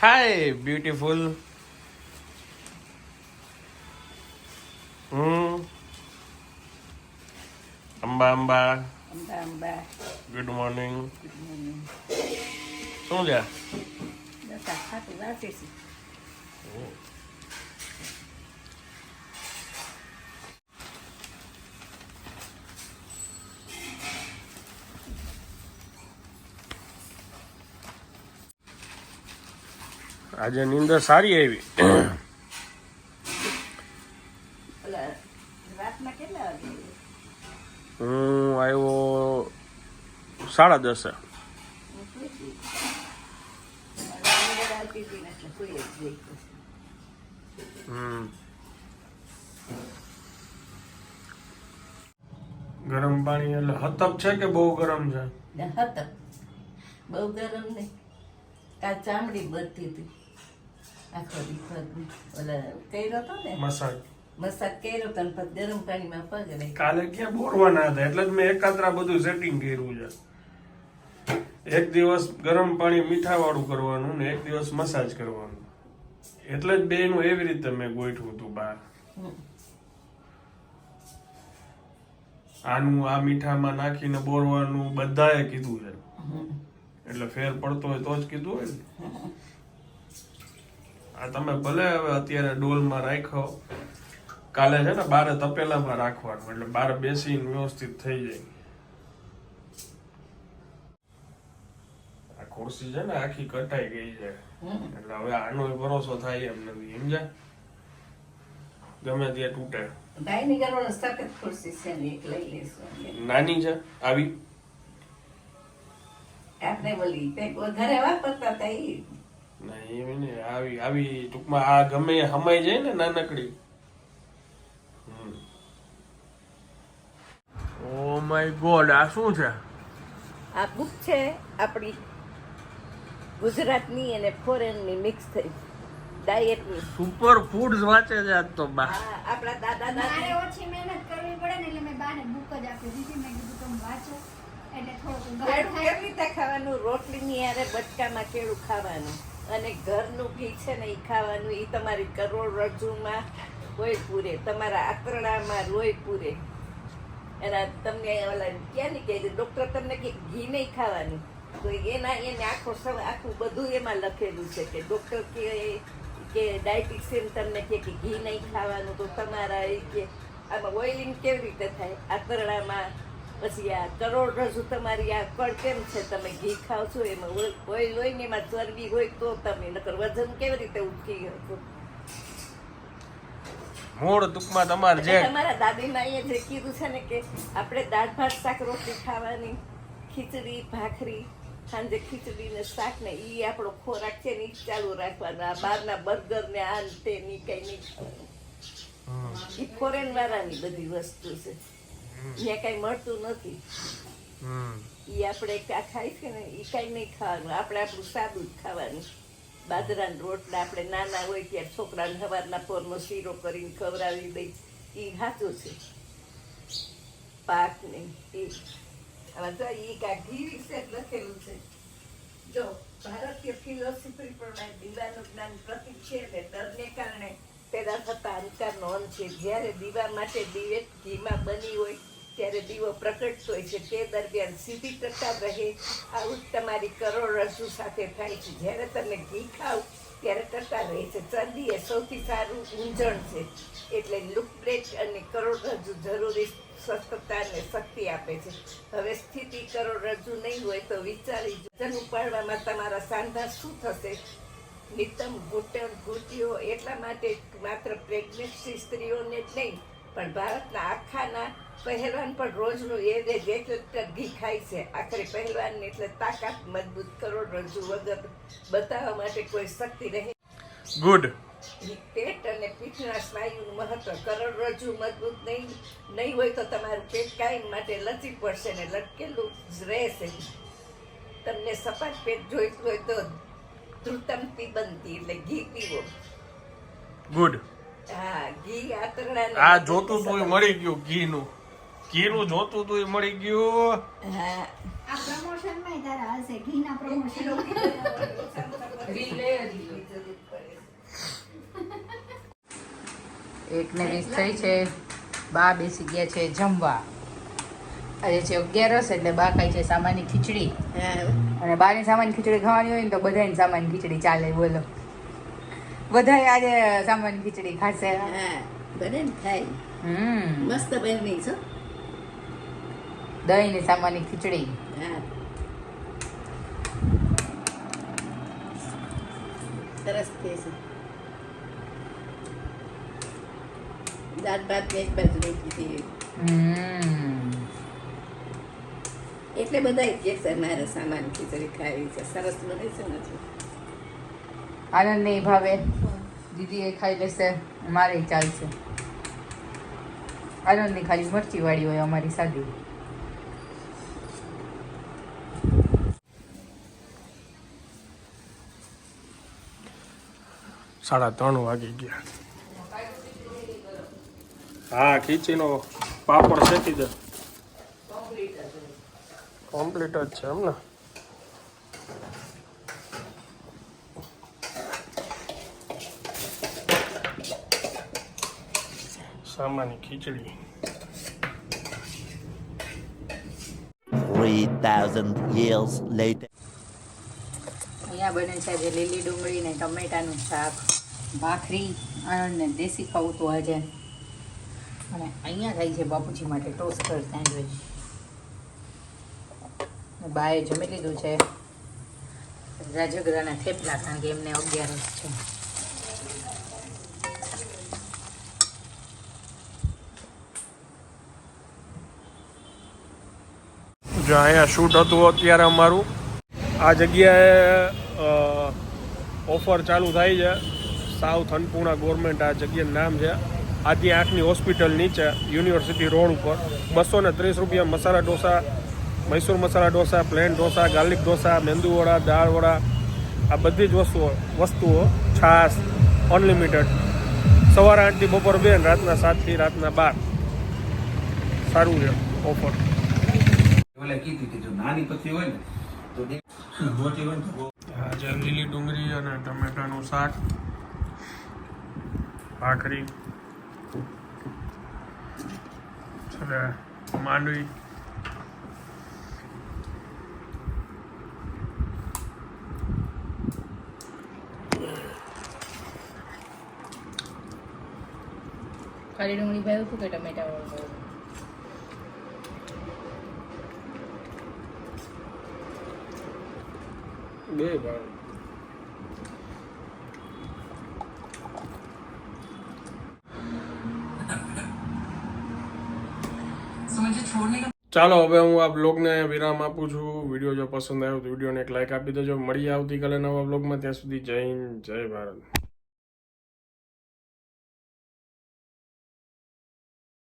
Hi, beautiful. Amba. Good morning. શું છે? આજે નીંદર સારી આવી. હું આવ્યો 10:30. ગરમ પાણી એટલે હતપ છે કે બહુ ગરમ છે? બહુ ગરમ નહીં, આ ચામડી બળતી હતી આખો દિવસ. ઓલા કર્યો હતો ને મસાજ કર્યો હતો ને પછી ગરમ પાણીમાં પગ રહી. કાલે ક્યાં બોરવાના હતા એટલે જ મેં એકાત્રા બધું સેટિંગ કર્યું છે. એક દિવસ ગરમ પાણી મીઠા વાળું કરવાનું ને એક દિવસ મસાજ કરવાનું, એટલે જ બેનું એવી રીતે મેં ગોઠવું હતું બહાર. આનું આ મીઠામાં નાખીને બોરવાનું બધાએ કીધું છે, એટલે ફેર પડતો હોય તો જ કીધું હોય ને. આ તમે ભલે હવે અત્યારે ડોલમાં રાખો, કાલે છે ને બારે તપેલામાં રાખવાનું, એટલે બાર બેસીને વ્યવસ્થિત થઈ જાય. આ ખુરશી છે ને આખી કટાઈ ગઈ છે, એટલે હવે આનો ભરોસો થાય એમ નથી, સમજ્યા? ગમે ત્યાં તૂટે. નાની છે આવી નહીં, આવી ટૂંકમાં આ ગમે હમાઈ જાય ને નાનકડી. ઓ માય ગોડ, આ શું છે? આ બુક છે આપણી ગુજરાતની અને ફોરેનની મિક્સ થઈ ડાયટની. સુપર ફૂડ્સ વાંચે છે આજ તો બા. આપણા દાદા મારે ઓછી મહેનત કરવી પડે ને એટલે મેં બાને બુક જ આપી દીધી. મેં કીધું તમે વાંચો એટલે થોડું કેવી રીતે ખાવાનું, રોટલીની યારે બટકામાં કેળું ખાવાનું અને ઘરનું ઘી છે ને એ ખાવાનું. એ તમારી કરોડરજ્જુમાં લોહી પૂરે, તમારા આંતરડામાં લોહી પૂરે. એના તમને ઓલા ક્યાં નહીં કહે ડોક્ટર તમને કે ઘી નહીં ખાવાનું, તો એને આખું બધું એમાં લખેલું છે કે ડોક્ટર કે ડાયટિશિયન તમને કે ઘી નહીં ખાવાનું, તો તમારા એ કે આમાં ઓઇલિંગ કેવી રીતે થાય આંતરડામાં. પછી આ કરોડરજ્જુ તમારી આ કળ કેમ છે, તમે ઘી ખાવ છો એમાં ઓઇલ હોય ને એમાં ચરબી હોય તો તમે, નકર વજન કેવી રીતે ઉઠી શકો. મૂળ ટૂંકમાં તમારે જે તમારા દાદીમાં અહીંયા જે કીધું છે ને કે આપણે દાળ ભાત શાક રોટલી ખાવાની, ખીચડી ભાખરી, સાંજે ખીચડી ને શાક ને ઈ આપણો ખોરાક છે ને ઈ ચાલુ રાખવાનો. આ બહારના બર્ગર ને આ તે ની કઈ નહીં ખાવાનું. ઈ ફોરેન વાળાની બધી વસ્તુ છે, ત્યાં કઈ મળતું નથી. ઈ આપણે ખાય છે ને ઈ કઈ નહીં ખાવાનું, આપણે આપણું સાદું જ ખાવાનું. બાજરાના રોટલા આપણે નાના હોય ત્યારે છોકરાને સવારના પોરનો શીરો કરીને ખવડાવી દઈ, એ સાચું છે. પાક ને એ આમાં જો એ કા ઘી વિશે લખેલું છે. જો ભારતીય ફિલોસોફી પ્રમાણે દીવાનું જ્ઞાન પ્રતિક છે એટલે ડરને કારણે પેદા થતા અંધકારનો અંત છે. જ્યારે દીવા માટે દિવેટ ઘીમાં બની હોય ત્યારે દીવો પ્રગટ હોય છે, તે દરમિયાન સીધી ટકા રહે. આવું જ તમારી કરોડરજ્જુ સાથે થાય છે. જ્યારે તમે ઘી ખાવ ત્યારે ટકા રહે છે. ચરબી એ સૌથી સારું ઊંજણ છે, એટલે લુકબ્રેક અને કરોડરજ્જુ જરૂરી સ્વસ્થતા અને શક્તિ આપે છે. હવે સ્થિતિ કરોડરજ્જુ નહીં હોય તો વિચારી વજન ઉપાડવામાં તમારા સાંધા શું થશે. નિતમ ઘૂંટીઓ એટલા માટે માત્ર પ્રેગ્નન્સી સ્ત્રીઓને જ નહીં પણ ભારતના આખાના પહેલવાન પણ રોજનું એવરેજ 1 લિટર ઘી ખાય છે. આખરે પહેલવાન એટલે તાકાત મજબૂત, કરોડરજ્જુ વગર બતાવવા માટે કોઈ શક્તિ રહે. ગુડ. પેટ અને પીઠના સ્નાયુનું મહત્વ. કરોડરજ્જુ મજબૂત નહીં હોય તો તમારું પેટ કાયમ માટે લચી પડશે ને લટકેલું જ રહેશે. તમને સપાટ પેટ જોઈતું હોય તો ધ્રુતમ પીબંતી એટલે ઘી પીવો. ગુડ. હા, ઘી આંતરડાને આ જોતું તું મળી ગયું, ઘીનું જોતું તું મળી ગયું. હા, આ પ્રમોશન માં તારા હાલશે ઘી ના પ્રમોશન. 1:20 થઈ છે. બા બેસી ગયા છે જમવા. આજે છે 11 એટલે બા ખાય છે સામાન્ય ખીચડી. હા અને બાની સામાન્ય ખીચડી ખાવાની હોય ને તો બધાની સામાન્ય ખીચડી ચાલે. બોલો, બધાય આજે સામાન્ય ખીચડી ખાશે. હા બને ને થાય. મસ્ત બની છો. દહીં ની સામાન્ય ખીચડી. હા સરસ થઈ છે. દાળ ભાત ને એક બાજુ રોટલી થઈ. એટલે બધા કે છે મારે સામાન ખીચડી ખાવી છે. સરસ બને છે ને. આનંદ નહીં ભાવે, દીદી એ ખાઈ લેશે, મારે ચાલશે. આનંદ ની ખાલી મરચી વાળી હોય, અમારી સાદી. સાડા 3 વાગી ગયા. હા, ખીચીનો પાપડ શેકી દે. કમ્પ્લીટ જ છે એમ ને. સામાની ખીચડી. 3,000 years later. અહીંયા બને છે આજે લીલી ડુંગળી ને ટમેટાનું શાક, ભાખરી. આનંદને દેશી ખાવું તો આજે. અને અહીંયા થાય છે બાપુજી માટે ટોસ્ટર સેન્ડવિચ. બાએ જમી લીધું છે રાજગરાના થેપલા, કારણ કે એમને 11 છે. જો અહીંયા શૂટ હતું અત્યારે અમારું. આ જગ્યાએ ઓફર ચાલુ થાય છે. સાઉથ અન્નપૂર્ણા ગવર્મેન્ટ આ જગ્યાનું નામ છે. આદિ આંખની હોસ્પિટલ નીચે યુનિવર્સિટી રોડ ઉપર 230 રૂપિયા મસાલા ઢોસા, મૈસૂર મસાલા ઢોસા, પ્લેન ઢોસા, ગાર્લિક ઢોસા, મેંદુવડા, દાળવડા, આ બધી જ વસ્તુઓ છાશ અનલિમિટેડ. સવારે 8 થી બપોર 2, રાતના 7 થી રાતના 12. સારું છે ઓફર. આજે લીલી ડુંગળી અને ટમેટાનું શાક, ભાખરી, માંડવી. ખાલી ડુંગળી ભાવ્યું હતું કે ટમેટા વાળું? બે ભાવ. ચાલો હવે હું આ બ્લોગને વિરામ આપું છું. વિડીયો જો પસંદ આવ્યો તો વિડીયોને એક લાઈક આપી દેજો. મળીએ આવતીકાલે નવા બ્લોગમાં. ત્યાં સુધી જય હિન્દ, જય ભારત.